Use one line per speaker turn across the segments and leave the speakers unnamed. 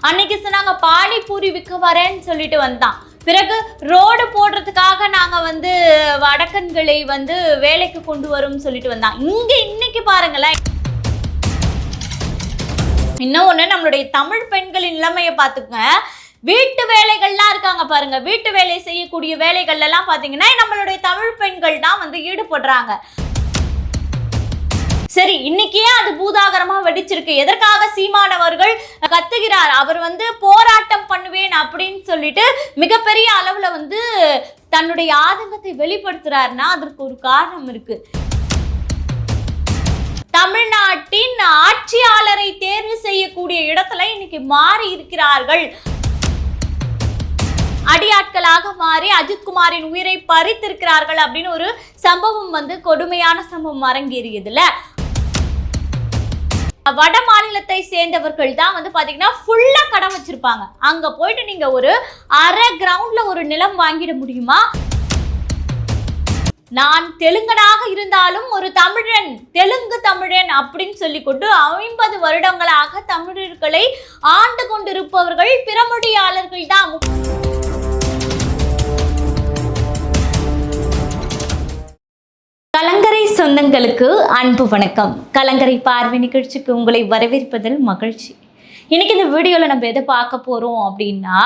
அன்னைக்கு சொன்னாங்க பானிபூரி விற்க வரேன்னு சொல்லிட்டு வந்தான். பிறகு ரோடு போடுறதுக்காக நாங்க வந்து வடக்கன்களை வந்து வேலைக்கு கொண்டு வரும் சொல்லிட்டு வந்தான். இங்க இன்னைக்கு பாருங்களேன், இன்னொன்னு நம்மளுடைய தமிழ் பெண்களின் நிலைமையை பார்த்துங்க. வீட்டு வேலைகள்லாம் இருக்காங்க பாருங்க, வீட்டு வேலை செய்யக்கூடிய வேலைகள் எல்லாம் பாத்தீங்கன்னா நம்மளுடைய தமிழ் பெண்கள் தான் வந்து ஈடுபடுறாங்க. சரி, இன்னைக்கே அது பூதாகரமா வெடிச்சிருக்கு. எதற்காக சீமானவர்கள் கத்துகிறார்? அவர் வந்து போராட்டம் பண்ணுவேன் அப்படின்னு சொல்லிட்டு மிகப்பெரிய அளவுல வந்து தன்னுடைய ஆதங்கத்தை வெளிப்படுத்துறாருன்னா அதற்கு ஒரு காரணம் இருக்கு. தமிழ்நாட்டின் ஆட்சியாளரை தேர்வு செய்யக்கூடிய இடத்துல இன்னைக்கு மாறி இருக்கிறார்கள். அடியாட்களாக மாறி அஜித்குமாரின் உயிரை பறித்திருக்கிறார்கள் அப்படின்னு ஒரு சம்பவம் வந்து கொடுமையான சம்பவம் அரங்கேறியதுல வட மாநிலத்தை சேர்ந்தவர்கள் தான் வந்து பாத்தீங்கன்னா ஃபுல்லா கடன் வச்சிருப்பாங்க. அங்க போயிட்டு நீங்க ஒரு அரை கிரவுண்ட்ல ஒரு நிலம் வாங்கிட முடியுமா? நான் தெலுங்கனாக இருந்தாலும் ஒரு தமிழன், தெலுங்கு தமிழன் அப்படின்னு சொல்லி கொண்டு 50 வருடங்களாக தமிழர்களை ஆண்டு கொண்டிருப்பவர்கள் பிறமொழியாளர்கள் தான். கலங்கரை சொந்தங்களுக்கு அன்பு வணக்கம். கலங்கரை பார்வை நிகழ்ச்சிக்கு உங்களை வரவேற்பதில் மகிழ்ச்சி. இன்னைக்கு இந்த வீடியோவில் நம்ம எதை பார்க்க போகிறோம் அப்படின்னா,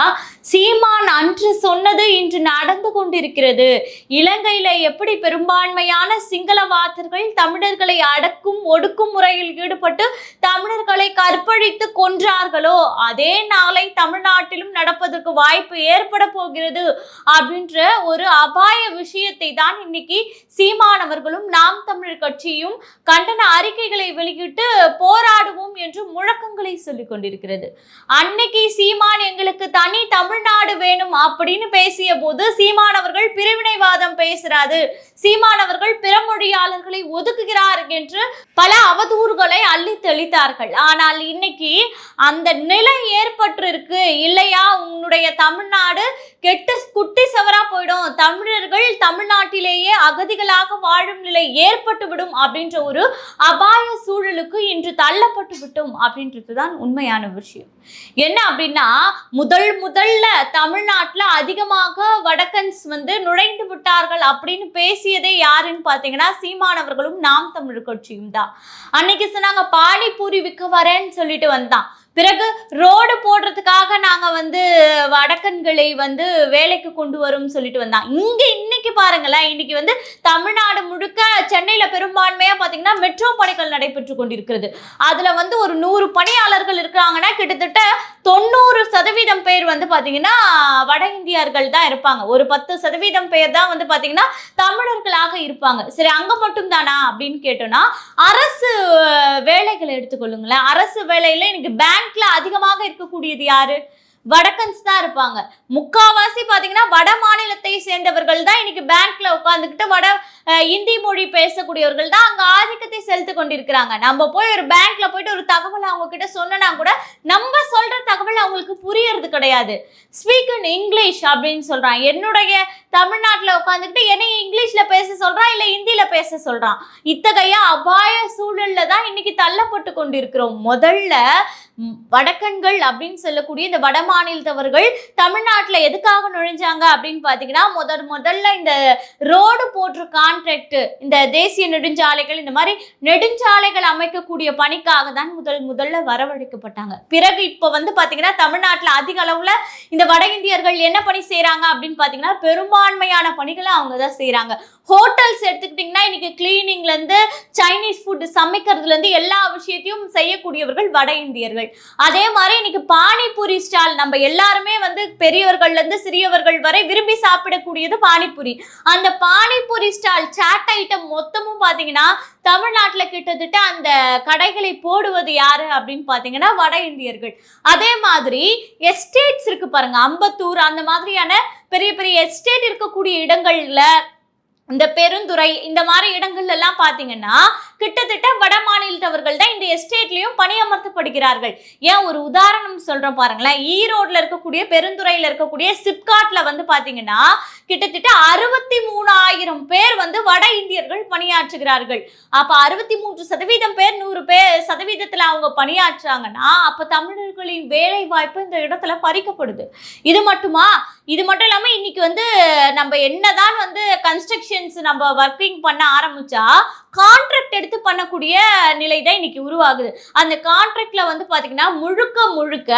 சீமான் அன்று சொன்னது இன்று நடந்து கொண்டிருக்கிறது. இலங்கையில் எப்படி பெரும்பான்மையான சிங்களவாதர்கள் தமிழர்களை அடக்கும் ஒடுக்கும் முறையில் ஈடுபட்டு தமிழர்களை கற்பழித்து கொன்றார்களோ அதே நாளை தமிழ்நாட்டிலும் நடப்பதற்கு வாய்ப்பு ஏற்பட போகிறது அப்படின்ற ஒரு அபாய விஷயத்தை தான் இன்னைக்கு சீமானவர்களும் நாம் தமிழர் கட்சியும் கண்டன அறிக்கைகளை வெளியிட்டு போராடுவோம் என்று முழக்கங்களை சொல்லிக் கொண்டிருக்கிறது. அன்னைக்கு சீமான் எங்களுக்கு தனி தமிழ்நாடு வேணும் அப்படின்னு பேசிய போது சீமானவர்கள் பிரிவினைவாதம் பேசுறாரு, சீமானவர்கள் பிறமொழியாளர்களை ஒதுக்குகிறார் என்று பல அவதூறுகளை அள்ளி தெளித்தார்கள். ஆனால் இன்னைக்கு அந்த நிலை ஏற்பட்டிருக்கு இல்லையா? உன்னுடைய தமிழ்நாடு கெட்டு குட்டி சவரா போயிடும், தமிழர்கள் தமிழ்நாட்டிலேயே அகதிகளாக வாழும் நிலை ஏற்பட்டு விடும் அப்படின்ற ஒரு அபாய சூழலுக்கு இன்று தள்ளப்பட்டு விட்டோம் அப்படின்றதுதான் உண்மையான விஷயம். என்ன அப்படின்னா, முதல்ல தமிழ்நாட்டுல அதிகமாக வடக்கன்ஸ் வந்து நுழைந்து விட்டார்கள் அப்படின்னு பேசியதே யாருன்னு பாத்தீங்கன்னா சீமானவர்களும் நாம் தமிழர் கட்சியும் தான். அன்னைக்கு சொன்னாங்க பானிபூரி விற்க வரேன்னு சொல்லிட்டு வந்தான். பிறகு ரோடு போடுறதுக்காக நாங்க வந்து வடக்கன்களை வந்து வேலைக்கு கொண்டு வரும் சொல்லிட்டு வந்தான். இங்க இன்னைக்கு பாருங்களேன், இன்னைக்கு வந்து தமிழ்நாடு முழுக்க சென்னையில பெரும்பான்மையா பாத்தீங்கன்னா மெட்ரோ பணிகள் நடைபெற்று கொண்டிருக்கிறது. அதுல வந்து ஒரு 100 பணியாளர்கள் இருக்கிறாங்கன்னா கிட்டத்தட்ட 90% பேர் வந்து பாத்தீங்கன்னா வட இந்தியர்கள் தான் இருப்பாங்க. ஒரு 10% பேர் தான் வந்து பாத்தீங்கன்னா தமிழர்களாக இருப்பாங்க. சரி, அங்க மட்டும் தானா அப்படின்னு கேட்டோம்னா அரசு வேலைகளை எடுத்துக்கொள்ளுங்களேன். அரசு வேலையில இன்னைக்கு பேங்க்ல அதிகமாக இருக்கக்கூடியது யாரு? வடக்கன்ஸ் தான் இருப்பாங்க. முக்காவாசி பாத்தீங்கன்னா வட மாநிலத்தை சேர்ந்தவர்கள் தான் இன்னைக்கு பேங்க்ல உட்கார்ந்துக்கிட்டு இந்தி மொழி பேசக்கூடியவர்கள் தான் அங்க ஆதிக்கத்தை செலுத்தி கொண்டிருக்கிறாங்க. நம்ம போய் ஒரு பேங்க்ல போயிட்டு ஒரு தகவல் அவங்க கிட்ட சொன்னா கூட நம்ம சொல்ற தகவல் அவங்களுக்கு புரியறது கிடையாது. ஸ்பீக் இன் இங்கிலீஷ் அப்படின்னு சொல்றான். என்னுடைய தமிழ்நாட்டுல உட்காந்துக்கிட்டு என்னைய இங்கிலீஷ்ல பேச சொல்றான், இல்ல இந்தியில பேச சொல்றான். இத்தகைய அபாய சூழல்ல தான் இன்னைக்கு தள்ளப்பட்டு கொண்டிருக்கிறோம். முதல்ல வடக்கன்கள் அப்படின்னு சொல்லக்கூடிய இந்த வட மாநிலத்தவர்கள் தமிழ்நாட்டுல எதுக்காக நுழைஞ்சாங்க அப்படின்னு பாத்தீங்கன்னா, முதல்ல இந்த ரோடு போன்ற கான்ட்ராக்ட், இந்த தேசிய நெடுஞ்சாலைகள், இந்த மாதிரி நெடுஞ்சாலைகள் அமைக்கக்கூடிய பணிக்காக தான் முதல்ல வரவழைக்கப்பட்டாங்க. பிறகு இப்ப வந்து பாத்தீங்கன்னா தமிழ்நாட்டுல அதிக அளவுல இந்த வட இந்தியர்கள் என்ன பணி செய்யறாங்க அப்படின்னு பாத்தீங்கன்னா பெரும்பான்மையான பணிகளை அவங்க தான் செய்யறாங்க. ஹோட்டல்ஸ் எடுத்துக்கிட்டீங்கன்னா இன்னைக்கு கிளீனிங்ல இருந்து சைனீஸ் ஃபுட் சமைக்கிறதுல இருந்து எல்லா விஷயத்தையும் செய்யக்கூடியவர்கள் வட இந்தியர்கள். அதே மாதிரி இன்னைக்கு பானிபூரி ஸ்டால், நம்ம எல்லாருமே வந்து பெரியவர்கள்ல இருந்து சிறியவர்கள் வரை விரும்பி சாப்பிடக்கூடியது பானிபூரி. அந்த பானிபூரி ஸ்டால் சாட் ஐட்டம் மொத்தமும் பாத்தீங்கன்னா தமிழ்நாட்டுல கிட்டத்தட்ட அந்த கடைகளை போடுவது யாரு அப்படின்னு பாத்தீங்கன்னா வட இந்தியர்கள். அதே மாதிரி எஸ்டேட்ஸ் இருக்கு பாருங்க, அம்பத்தூர் அந்த மாதிரியான பெரிய பெரிய எஸ்டேட் இருக்கக்கூடிய இடங்கள்ல, இந்த பெருந்துறை இந்த மாதிரி இடங்கள்ல எல்லாம் பாத்தீங்கன்னா கிட்டத்தட்ட வட மாநிலத்தவர்கள் தான் இந்த எஸ்டேட்லயும் பணியமர்த்தப்படுகிறார்கள். ஏன் ஒரு உதாரணம் சொல்றேன் பாருங்களேன். ஈரோட்ல இருக்கக்கூடிய பெருந்துறையில இருக்கக்கூடிய சிப்காட்ல வந்து பாத்தீங்கன்னா கிட்டத்தட்ட 63,000 பேர் வந்து வட இந்தியர்கள் பணியாற்றுகிறார்கள். அப்ப 63% பேர் 100% அவங்க பணியாற்றுறாங்கன்னா அப்ப தமிழர்களின் வேலை வாய்ப்பு இந்த இடத்துல பறிக்கப்படுது. இது மட்டும் இல்லாம இன்னைக்கு வந்து நம்ம என்னதான் வந்து கன்ஸ்ட்ரக்ஷன்ஸ் நம்ம ஒர்க்கிங் பண்ண ஆரம்பிச்சா கான்ட்ராக்ட் எடுத்து பண்ணக்கூடிய நிலை தான் இன்னைக்கு உருவாகுது. அந்த கான்ட்ராக்ட்ல வந்து பாத்தீங்கன்னா முழுக்க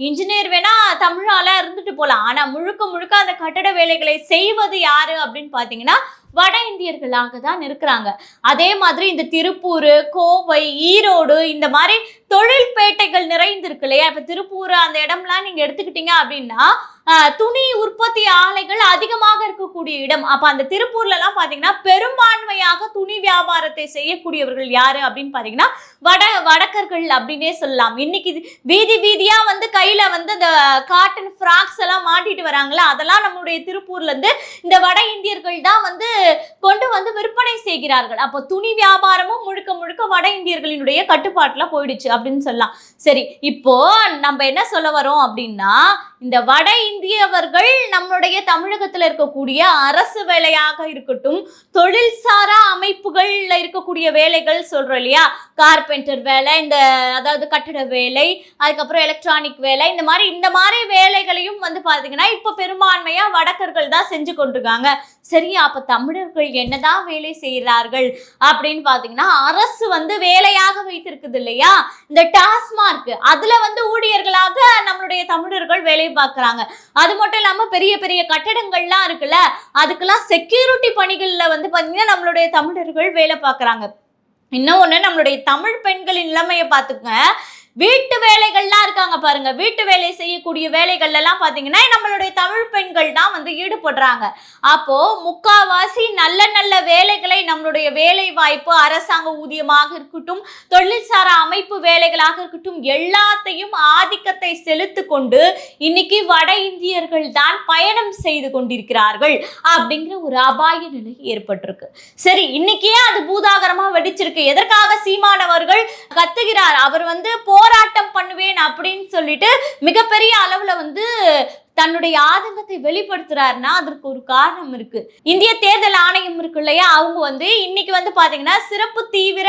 இன்ஜினியர் வேணா தமிழால இருந்துட்டு போலாம். ஆனா முழுக்க அந்த கட்டட வேலைகளை செய்வது யாரு அப்படின்னு பாத்தீங்கன்னா வட இந்தியர்களாக தான் இருக்கிறாங்க. அதே மாதிரி இந்த திருப்பூர், கோவை, ஈரோடு இந்த மாதிரி தொழில் பேட்டைகள் நிறைந்திருக்கு இல்லையா? இப்ப திருப்பூர் அந்த இடம்லாம் நீங்க எடுத்துக்கிட்டீங்க அப்படின்னா துணி உற்பத்தி ஆலைகள் அதிகமாக இருக்கக்கூடிய இடம். அப்ப அந்த திருப்பூர்ல எல்லாம் பாத்தீங்கன்னா பெரும்பான்மையாக துணி வியாபாரத்தை செய்யக்கூடியவர்கள் யாரு அப்படின்னு பாத்தீங்கன்னா வடக்கர்கள் அப்படின்னே சொல்லலாம். இன்னைக்கு வீதியா வந்து கையில வந்து இந்த காட்டன் ஃப்ராக்ஸ் எல்லாம் மாட்டிட்டு வராங்களா, அதெல்லாம் நம்மளுடைய திருப்பூர்ல இருந்து இந்த வட இந்தியர்கள் தான் வந்து கொண்டு வந்து விற்பனை செய்கிறார்கள். அப்போ துணி வியாபாரமும் முழுக்க வட இந்தியர்களினுடைய கட்டுப்பாட்டுல போயிடுச்சு அப்படின்னு சொல்லலாம். சரி, இப்போ நம்ம என்ன சொல்ல வரோம் அப்படின்னா இந்த வட இந்தியவர்கள் நம்மளுடைய தமிழகத்துல இருக்கக்கூடிய அரசு வேலையாக இருக்கட்டும், தொழில்சாரா அமைப்புகள்ல இருக்கக்கூடிய வேலைகள் சொல்றோம் இல்லையா, கார்பெண்டர் வேலை, அதாவது கட்டட வேலை, அதுக்கப்புறம் எலக்ட்ரானிக் வேலை, இந்த மாதிரி வேலைகளையும் வந்து பாத்தீங்கன்னா இப்ப பெரும்பான்மையா வடக்கர்கள் தான் செஞ்சு கொண்டிருக்காங்க. சரி, அப்ப தமிழர்கள் என்னதான் வேலை செய்கிறார்கள் அப்படின்னு பாத்தீங்கன்னா அரசு வந்து வேலையாக வைத்திருக்குது இல்லையா இந்த டாஸ்மார்க், அதுல வந்து ஊழியர்களாக நம்மளுடைய தமிழர்கள் வேலை பார்க்கறாங்க. அது மட்டும் இல்லாம பெரிய கட்டடங்கள்லாம் இருக்குல்ல, அதுக்கெல்லாம் செக்யூரிட்டி பணிகள்ல வந்து பாத்தீங்கன்னா நம்மளுடைய தமிழர்கள் வேலை பார்க்கறாங்க. இன்னொன்னு, நம்மளுடைய தமிழ் பெண்களின் நிலைமையை பார்த்துங்க. வீட்டு வேலைகள்லாம் இருக்காங்க பாருங்க, வீட்டு வேலை செய்யக்கூடிய வேலைகள் எல்லாம் பாத்தீங்கன்னா நம்மளுடைய தமிழ் பெண்கள் தான் வந்து ஈடுபடுறாங்க. அப்போ முக்காவாசி நல்ல வேலைகளை நம்மளுடைய வேலை வாய்ப்பு, அரசாங்க ஊதியமாக இருக்கட்டும், தொழில்சாரா அமைப்பு வேலைகளாக இருக்கட்டும், எல்லாத்தையும் ஆதிக்கத்தை செலுத்து கொண்டு இன்னைக்கு வட இந்தியர்கள் தான் பயணம் செய்து கொண்டிருக்கிறார்கள் அப்படிங்கிற ஒரு அபாய நிலை ஏற்பட்டிருக்கு. சரி, இன்னைக்கே அது பூதாகரமா வெடிச்சிருக்கு. எதற்காக சீமானவர்கள் கத்துகிறார்? அவர் வந்து போராட்டம் பண்ணுவேன் அப்படின்னு சொல்லிட்டு மிகப்பெரிய அளவுல வந்து தன்னுடைய ஆதங்கத்தை வெளிப்படுத்துறாருன்னா அதற்கு ஒரு காரணம் இருக்கு. இந்திய தேர்தல் ஆணையம் இருக்கு இல்லையா, அவங்க வந்து இன்னைக்கு வந்து பாத்தீங்கன்னா சிறப்பு தீவிர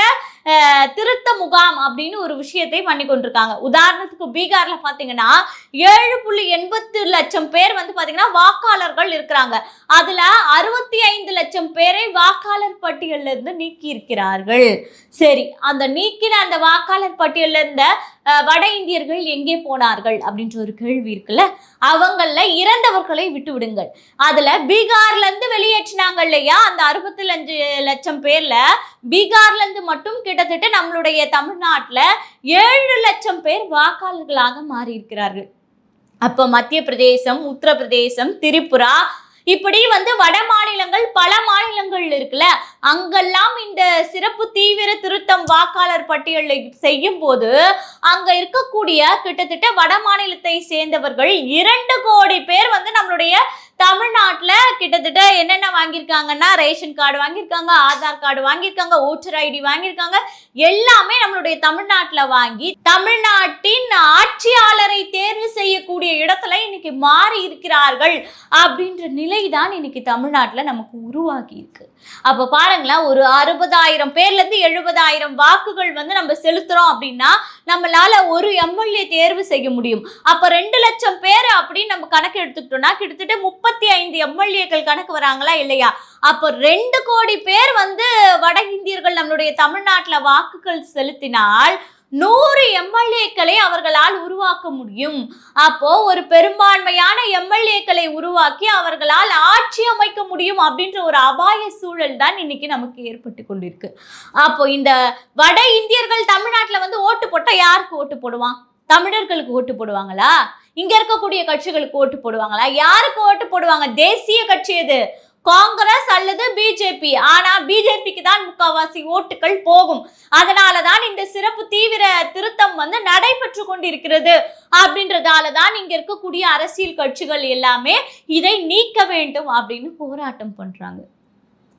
திருத்த முகாம் அப்படின்னு ஒரு விஷயத்தை பண்ணி கொண்டிருக்காங்க. உதாரணத்துக்கு பீகார்ல பாத்தீங்கன்னா 7.8 லட்சம் பேர் வந்து பாத்தீங்கன்னா வாக்காளர்கள் இருக்கிறாங்க. அதுல 65 லட்சம் பேரை வாக்காளர் பட்டியல்ல இருந்து நீக்கி இருக்கிறார்கள். சரி, அந்த நீக்கின அந்த வாக்காளர் பட்டியல்ல இருந்த வட இந்தியர்கள் எங்கே போனார்கள் அப்படின்ற ஒரு கேள்வி இருக்குல்ல. அவங்கள இறந்தவர்களை விட்டு விடுங்கள். அதுல பீகார்ல இருந்து வெளியேற்றினாங்க இல்லையா அந்த 65 லட்சம் பேர்ல பீகார்ல இருந்து மட்டும் கிட்டத்தட்ட நம்மளுடைய தமிழ்நாட்டுல 7 லட்சம் பேர் வாக்காளர்களாக மாறி இருக்கிறார்கள். அப்ப மத்திய பிரதேசம், உத்தரப்பிரதேசம், திரிபுரா, இப்படி வந்து வட மாநிலங்கள் பல மாநிலங்கள் இருக்குல்ல, அங்கெல்லாம் இந்த சிறப்பு தீவிர திருத்தம் வாக்காளர் பட்டியலை செய்யும் போது அங்க இருக்கக்கூடிய கிட்டத்தட்ட வட மாநிலத்தை சேர்ந்தவர்கள் 2 கோடி பேர் வந்து நம்மளுடைய தமிழ்நாட்டுல கிட்டத்தட்ட என்னென்ன வாங்கியிருக்காங்கன்னா ரேஷன் கார்டு வாங்கியிருக்காங்க, ஆதார் கார்டு வாங்கியிருக்காங்க, ஓட்டர் ஐடி வாங்கியிருக்காங்க. எல்லாமே நம்மளுடைய தமிழ்நாட்டுல வாங்கி தமிழ்நாட்டின் ஆட்சியாளரை தேர்வு செய்யக்கூடிய இடத்துல இன்னைக்கு மாறி இருக்கிறார்கள் அப்படின்ற நிலைதான் இன்னைக்கு தமிழ்நாட்டுல நமக்கு உருவாகி இருக்கு. அப்ப பாருங்களேன், ஒரு 60,000 பேர்ல இருந்து 70,000 வாக்குகள் வந்து நம்ம செலுத்துறோம் அப்படின்னா நம்மளால ஒரு எம்எல்ஏ தேர்வு செய்ய முடியும். அப்ப 2 லட்சம் பேர் அப்படின்னு நம்ம கணக்கு எடுத்துக்கிட்டோம்னா கிட்டத்தட்ட 35 எம்எல்ஏக்கள் கணக்கு வராங்களா இல்லையா? அப்போ 2 கோடி பேர் வந்து வட இந்தியர்கள் நம்மளுடைய தமிழ்நாட்டுல வாக்குகள் செலுத்தினால் 100 எம்எல்ஏக்களை அவர்களால் உருவாக்க முடியும். அப்போ ஒரு பெரும்பான்மையான எம்எல்ஏக்களை உருவாக்கி அவர்களால் ஆட்சி அமைக்க முடியும் அப்படின்ற ஒரு அபாய சூழல் தான் இன்னைக்கு நமக்கு ஏற்பட்டு கொண்டிருக்கு. அப்போ இந்த வட இந்தியர்கள் தமிழ்நாட்டுல வந்து ஓட்டு போட்டா யாருக்கு ஓட்டு போடுவான்? தமிழர்களுக்கு ஓட்டு போடுவாங்களா? இங்க இருக்கக்கூடிய கட்சிகளுக்கு ஓட்டு போடுவாங்களா? யாருக்கு ஓட்டு போடுவாங்க? தேசிய கட்சி எது? காங்கிரஸ் அல்லது பிஜேபி. ஆனா பிஜேபிக்கு தான் முக்காவாசி ஓட்டுகள் போகும். அதனாலதான் இந்த சிறப்பு தீவிர திருத்தம் வந்து நடைபெற்று கொண்டிருக்கிறது. அப்படின்றதாலதான் இங்க இருக்கக்கூடிய அரசியல் கட்சிகள் எல்லாமே இதை நீக்க வேண்டும் அப்படின்னு போராட்டம் பண்றாங்க.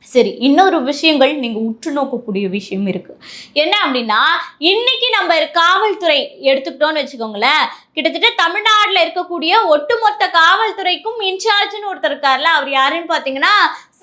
சரி, இன்னொரு விஷயங்கள் நீங்க உற்று நோக்கக்கூடிய விஷயம் இருக்கு. என்ன அப்படின்னா, இன்னைக்கு நம்ம காவல்துறை எடுத்துக்கிட்டோம்னு வச்சுக்கோங்களேன், கிட்டத்தட்ட தமிழ்நாடுல இருக்கக்கூடிய ஒட்டுமொத்த காவல்துறைக்கும் இன்சார்ஜ்னு ஒருத்தர் இருக்காருல்ல, அவர் யாருன்னு பாத்தீங்கன்னா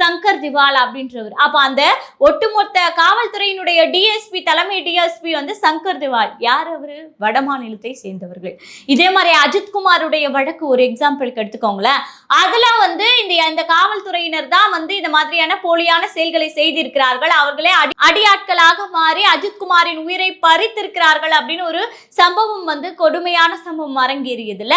சங்கர் திவால் அப்படின்றவர். அப்ப அந்த ஒட்டுமொத்த காவல்துறையினுடைய டிஎஸ்பி, தலைமை டிஎஸ்பி வந்து சங்கர் திவால். யார் அவரு? வட மாநிலத்தை சேர்ந்தவர்கள். இதே மாதிரி அஜித்குமாருடைய வழக்கு ஒரு எக்ஸாம்பிளுக்கு எடுத்துக்கோங்களேன். அதுல வந்து இந்த காவல்துறையினர் தான் வந்து இந்த மாதிரியான போலியான செயல்களை செய்திருக்கிறார்கள், அவர்களே அடியாட்களாக மாறி அஜித்குமாரின் உயிரை பறித்திருக்கிறார்கள் அப்படின்னு ஒரு சம்பவம் வந்து கொடுமையான சம்பவம் அரங்கேறியதுல.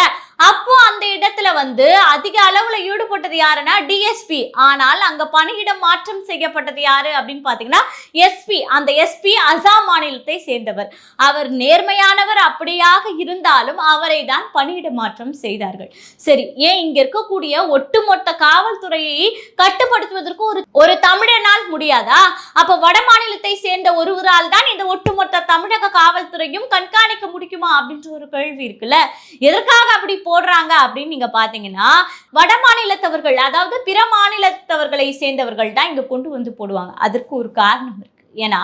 அப்போ அந்த இடத்துல வந்து அதிக அளவுல ஈடுபட்டது யாருன்னா டிஎஸ்பி. ஆனால் அங்க பணியிடம் மாற்றம் செய்யப்பட்டது யாரு அப்படின்னு பாத்தீங்கன்னா எஸ்பி. அந்த எஸ்பி அசாம் மாநிலத்தை சேர்ந்தவர். அவர் நேர்மையானவர் அப்படியாக இருந்தாலும் அவரை தான் பணியிட மாற்றம் செய்தார்கள். சரி, ஏன் இங்க இருக்கக்கூடிய ஒட்டுமொத்த காவல்துறையை கட்டுப்படுத்துவதற்கு ஒரு தமிழனால் முடியாதா? அப்ப வட மாநிலத்தை சேர்ந்த ஒருவரால் தான் இந்த ஒட்டுமொத்த தமிழக காவல்துறையும் கண்காணிக்க முடியுமா அப்படின்ற ஒரு கேள்வி இருக்குல்ல. எதற்காக அப்படி போடுறாங்க அப்படின்னு நீங்க பாத்தீங்கன்னா, வட மாநிலத்தவர்கள், அதாவது பிற மாநிலத்தவர்களை சேர்ந்தவர்கள் தான் இங்க கொண்டு வந்து போடுவாங்க. அதற்கு ஒரு காரணம் இருக்கு. ஏன்னா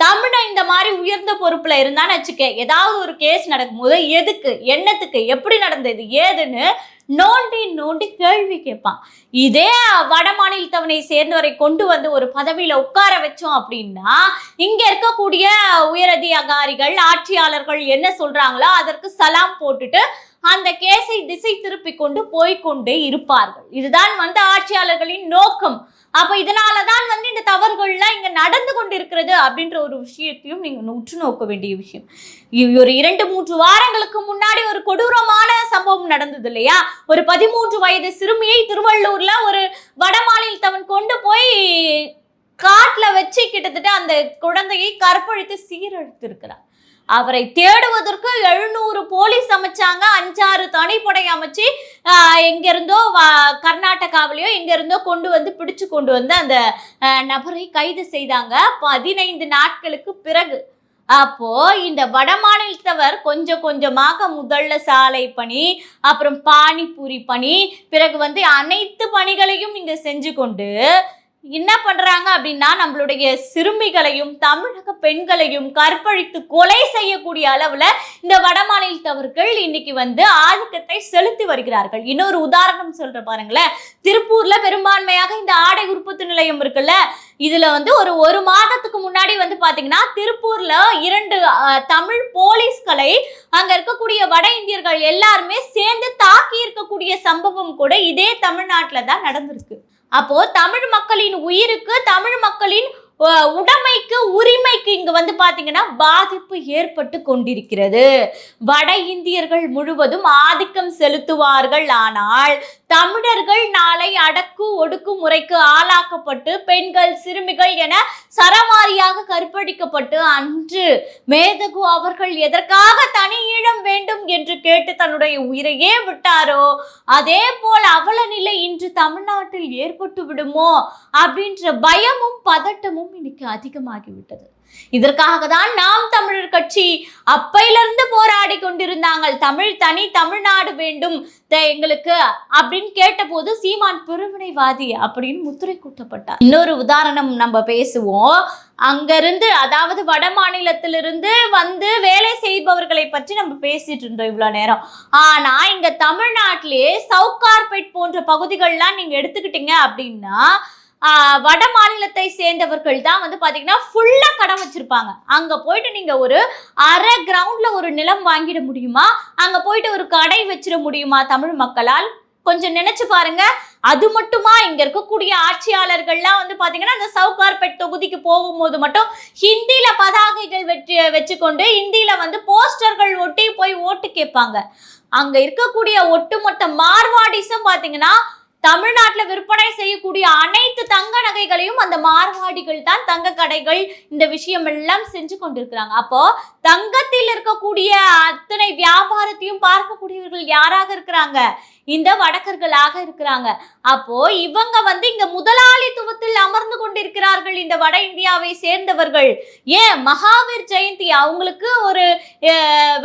தமிழன் இந்த மாதிரி உயர்ந்த பொறுப்புல இருந்தான்னு வச்சுக்க, ஏதாவது ஒரு கேஸ் நடக்கும்போது எதுக்கு, என்னத்துக்கு, எப்படி நடந்தது, ஏதுன்னு நோண்டி நோண்டி கேள்வி கேட்பான். இதே வட மாநிலத்தவனை சேர்ந்தவரை கொண்டு வந்து ஒரு பதவியில உட்கார வச்சோம் அப்படின்னா, இங்க இருக்கக்கூடிய உயரதிகாரிகள், ஆட்சியாளர்கள் என்ன சொல்றாங்களோ அதற்கு சலாம் போட்டுட்டு அந்த கேஸை திசை திருப்பி கொண்டு போய்கொண்டே இருப்பார்கள். இதுதான் வந்து ஆட்சியாளர்களின் நோக்கம். அப்ப இதனாலதான் வந்து இந்த தவறுகள்லாம் இங்க நடந்து கொண்டிருக்கிறது அப்படின்ற ஒரு விஷயத்தையும் நீங்க உற்று நோக்க வேண்டிய விஷயம். ஒரு 2-3 வாரங்களுக்கு முன்னாடி ஒரு கொடூரமான சம்பவம் நடந்தது இல்லையா? ஒரு 13 வயது சிறுமியை திருவள்ளூர்ல ஒரு வட மாநிலத்தவன் கொண்டு போய் காட்டுல வச்சு கிட்டத்தட்ட அந்த குழந்தையை கற்பழித்து சீரழித்து இருக்கிறார். அவரை தேடுவதற்கு 700 போலீஸ் அமைச்சாங்க, 5-6 தனிப்படை அமைச்சு எங்கிருந்தோ கர்நாடகாவிலையோ எங்கிருந்தோ பிடிச்சு கொண்டு வந்து அந்த நபரை கைது செய்தாங்க 15 நாட்களுக்கு பிறகு. அப்போ இந்த வட மாநிலத்தவர் கொஞ்சம் கொஞ்சமாக முதல்ல சாலை பணி, அப்புறம் பானிபூரி பணி, பிறகு வந்து அனைத்து பணிகளையும் இங்க செஞ்சு கொண்டு என்ன பண்றாங்க அப்படின்னா, நம்மளுடைய சிறுமிகளையும் தமிழக பெண்களையும் கற்பழித்து கொலை செய்யக்கூடிய அளவுல இந்த வட மாநிலத்தவர்கள் இன்னைக்கு வந்து ஆதிக்கத்தை செலுத்தி வருகிறார்கள். இன்னொரு உதாரணம் சொல்ற பாருங்களேன். திருப்பூர்ல பெரும்பான்மையாக இந்த ஆடை உற்பத்தி நிலையம் இருக்குல்ல, இதுல வந்து ஒரு மாதத்துக்கு முன்னாடி வந்து பாத்தீங்கன்னா திருப்பூர்ல 2 தமிழ் போலீஸ்களை அங்க இருக்கக்கூடிய வட இந்தியர்கள் எல்லாருமே சேர்ந்து தாக்கி இருக்கக்கூடிய சம்பவம் கூட இதே தமிழ்நாட்டுல தான் நடந்திருக்கு. அப்போ தமிழ் மக்களின் உயிருக்கு, தமிழ் மக்களின் உடைமைக்கு, உரிமைக்கு இங்க வந்து பாத்தீங்கன்னா பாதிப்பு ஏற்பட்டு கொண்டிருக்கிறது. வட இந்தியர்கள் முழுவதும் ஆதிக்கம் செலுத்துவார்கள். ஆனால் தமிழர்கள் நாளை அடக்கு ஒடுக்கு முறைக்கு ஆளாக்கப்பட்டு பெண்கள், சிறுமிகள் என சரமாரியாக கற்பழிக்கப்பட்டு அன்று மேதகு அவர்கள் எதற்காக தனி ஈழம் வேண்டும் என்று கேட்டு தன்னுடைய உயிரையே விட்டாரோ, அதே போல் அவல நிலை இன்று தமிழ்நாட்டில் ஏற்பட்டு விடுமோ அப்படின்ற பயமும் பதட்டமும் இன்னைக்கு அதிகமாகிவிட்டது. இதற்காக தான் நாம் தமிழர் கட்சி அப்பையிலிருந்து போராடி கொண்டிருந்தாங்க. தமிழ்நாடு வேண்டும் எங்களுக்கு அப்படின்னு கேட்ட போது சீமான் பிரிவினைவாதி அப்படின்னு முத்திரை குட்டப்பட்டார். இன்னொரு உதாரணம் நம்ம பேசுவோம். அங்கிருந்து, அதாவது வட மாநிலத்திலிருந்து வந்து வேலை செய்பவர்களை பற்றி நம்ம பேசிட்டு இருந்தோம் இவ்வளவு நேரம். ஆனா இங்க தமிழ்நாட்டிலேயே சவுகார்பேட் போன்ற பகுதிகள்லாம் நீங்க எடுத்துக்கிட்டீங்க அப்படின்னா, வட மாநிலத்தை சேர்ந்தவர்கள் தான் வந்து பாத்தீங்கன்னா ஃபுல்லா கடை வச்சிருப்பாங்க. அங்க போயிட்டு நீங்க ஒரு அரை கிரவுண்ட்ல ஒரு நிலம் வாங்கிட முடியுமா? அங்க போயிட்டு ஒரு கடை வச்சிட முடியுமா தமிழ் மக்களால்? கொஞ்சம் நினைச்சு பாருங்க. அது மட்டுமா, இங்க இருக்கக்கூடிய ஆட்சியாளர்கள்லாம் வந்து பாத்தீங்கன்னா அந்த சவுகார்பேட் தொகுதிக்கு போகும்போது மட்டும் ஹிந்தியில பதாகைகள் வச்சுக்கொண்டு ஹிந்தியில வந்து போஸ்டர்கள் ஒட்டி போய் ஓட்டு கேட்பாங்க. அங்க இருக்கக்கூடிய ஒட்டுமொத்த மார்வாடிஸும் பாத்தீங்கன்னா தமிழ்நாட்டில் விற்பனை செய்யக்கூடிய அனைத்து தங்க நகைகளையும் அந்த மார்வாடிகள் தான், தங்க கடைகள், இந்த விஷயம் எல்லாம் செஞ்சு கொண்டிருக்கிறாங்க. அப்போ தங்கத்தில் இருக்கக்கூடிய அத்தனை வியாபாரத்தையும் பார்க்கக்கூடியவர்கள் யாராக இருக்கிறாங்க? இந்த வடக்கர்களாக இருக்கிறாங்க. அப்போ இவங்க வந்து இங்க முதலாளித்துவத்தில் அமர்ந்து கொண்டிருக்கிறார்கள், இந்த வட இந்தியாவை சேர்ந்தவர்கள். ஏன் மகாவீர் ஜெயந்தி அவங்களுக்கு ஒரு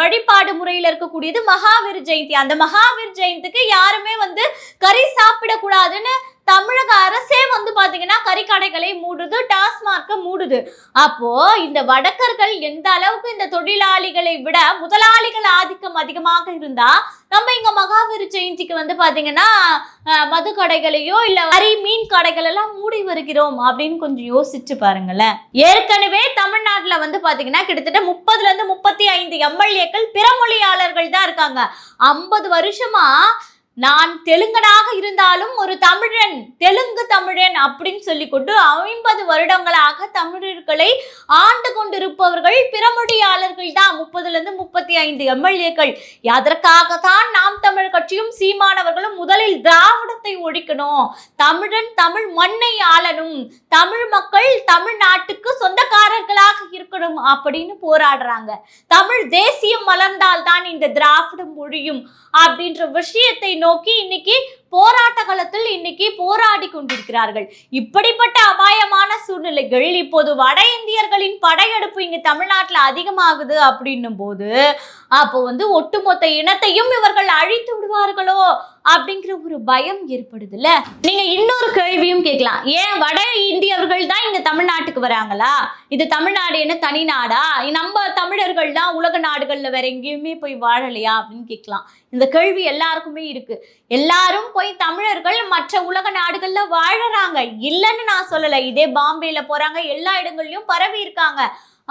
வழிபாடு முறையில் இருக்கக்கூடியது மகாவீர் ஜெயந்தி. அந்த மகாவீர் ஜெயந்திக்கு யாருமே வந்து கறி சாப்பிடக்கூடாதுன்னு தமிழக அரசே வந்து பாத்தீங்கன்னா கறிக்கடைகளை மூடுது, டாஸ்மார்க்க மூடுது. அப்போ இந்த வடக்கர்கள் எந்த அளவுக்கு இந்த தொழிலாளிகளை விட முதலாளிகள் ஆதிக்கம் அதிகமாக இருந்தா நம்ம இங்க மகாவீர் ஜெயந்திக்கு வந்து பாத்தீங்கன்னா மது கடைகளையோ இல்ல கறி மீன் கடைகள் எல்லாம் மூடி வருகிறோம் அப்படின்னு கொஞ்சம் யோசிச்சு பாருங்களேன். ஏற்கனவே தமிழ்நாட்டுல வந்து பாத்தீங்கன்னா கிட்டத்தட்ட 30ல இருந்து 35 எம்எல்ஏக்கள் பிற மொழியாளர்கள் தான் இருக்காங்க. 50 வருஷமா நான் தெலுங்கனாக இருந்தாலும் ஒரு தமிழன், தெலுங்கு தமிழன் அப்படின்னு சொல்லி கொண்டு 50 வருடங்களாக தமிழர்களை ஆண்டு கொண்டிருப்பவர்கள் பிறமொழியாளர்கள் தான். 30ல இருந்து 35 எம்எல்ஏக்கள். அதற்காகத்தான் நாம் தமிழ் கட்சியும் சீமானவர்களும் முதலில் திராவிடத்தை ஒழிக்கணும், தமிழன் தமிழ் மண்ணை ஆளணும், தமிழ் மக்கள் தமிழ்நாட்டுக்கு சொந்தக்காரர்களாக இருக்கணும் அப்படின்னு போராடுறாங்க. தமிழ் தேசியம் மலர்ந்தால் தான் இந்த திராவிடம் ஒழியும் அப்படின்ற விஷயத்தை நோக்கி இன்னைக்கு போராட்ட களத்தில் இன்னைக்கு போராடி கொண்டிருக்கிறார்கள். இப்படிப்பட்ட அபாயமான சூழ்நிலைகள் இப்போது வட இந்தியர்களின் படையெடுப்பு இங்க தமிழ்நாட்டுல அதிகமாகுது அப்படின்னும் போது அப்போ வந்து ஒட்டுமொத்த இனத்தையும் இவர்கள் அழித்து விடுவார்களோ அப்படிங்கிற ஒரு பயம் ஏற்படுதுல்ல. நீங்க இன்னொரு கேள்வியும் கேட்கலாம், ஏன் வட இந்தியர்கள் தான் இங்க தமிழ்நாட்டுக்கு வராங்களா? இது தமிழ்நாடு என்ன தனி நாடா? நம்ம தமிழர்கள் தான் உலக நாடுகள்ல வேற எங்கேயுமே போய் வாழலையா அப்படின்னு கேட்கலாம். இந்த கேள்வி எல்லாருக்குமே இருக்கு. எல்லாரும் போய் தமிழர்கள் மற்ற உலக நாடுகள்ல வாழறாங்க, இல்லைன்னு நான் சொல்லல. இதே பாம்பேல போறாங்க, எல்லா இடங்கள்லயும் பரவி இருக்காங்க.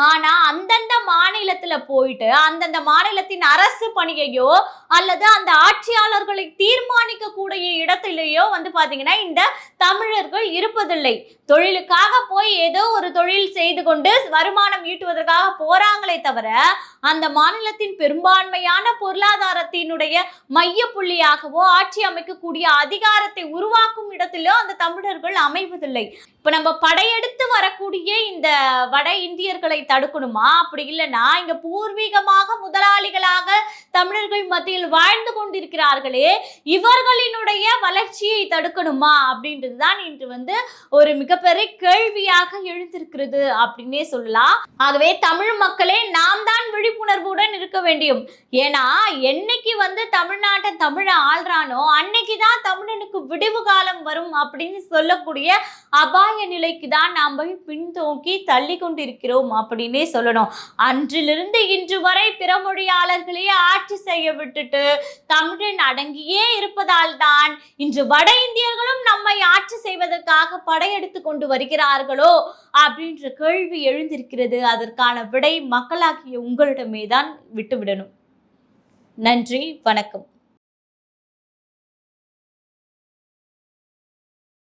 ஆனா அந்தந்த மாநிலத்துல போயிட்டு அந்தந்த மாநிலத்தின் அரசு பணியையோ அல்லது அந்த ஆட்சியாளர்களை தீர்மானிக்க கூடிய இடத்திலேயோ வந்து பாத்தீங்கன்னா இந்த தமிழர்கள் இருப்பதில்லை. தொழிலுக்காக போய் ஏதோ ஒரு தொழில் செய்து கொண்டு வருமானம் ஈட்டுவதற்காக போறாங்களே தவிர அந்த மாநிலத்தின் பெரும்பான்மையான பொருளாதாரத்தினுடைய மைய புள்ளியாகவோ ஆட்சி அமைக்கக்கூடிய அதிகாரத்தை உருவாக்கும் இடத்திலோ அந்த தமிழர்கள் அமைவதில்லை. இப்ப நம்ம படையெடுத்து வரக்கூடிய இந்த வட இந்தியர்களை தடுக்கணுமா? அப்படி இல்லைன்னா இங்க பூர்வீகமாக முதலாளிகளாக தமிழர்கள் மத்தியில் வாழ்ந்து கொண்டிருக்கிறார்களே இவர்களினுடைய வளர்ச்சியை தடுக்கணுமா அப்படின்றதுதான் இன்று வந்து ஒரு மிகப்பெரிய கேள்வியாக எழுந்திருக்கிறது அப்படின்னே சொல்லலாம். ஆகவே தமிழ் மக்களே நாம் தான் விழிப்புணர்வுடன் இருக்க வேண்டும். ஏன்னா என்னைக்கு வந்து தமிழ்நாட்டை தமிழ ஆள்றானோ அன்னைக்குதான் தமிழனுக்கு விடிவு காலம் வரும் அப்படின்னு சொல்லக்கூடிய அபாய நிலைக்கு தான் நாம் பின்தோக்கி தள்ளி கொண்டிருக்கிறோம் அப்படின்னே சொல்லணும். அன்றிலிருந்து இன்று வரை பிற மொழியாளர்களே ஆட்சி செய்ய விட்டுட்டு தமிழன் அடங்கியே இருப்பதால் தான் இன்று வட இந்தியர்களும் நம்மை ஆட்சி செய்வதற்காக படையெடுத்து கொண்டு வருகிறார்களோ அப்படின்ற கேள்வி எழுந்திருக்கிறது. அதற்கான விடை மக்களாகிய உங்களிடமே தான் விட்டுவிடணும். நன்றி, வணக்கம்.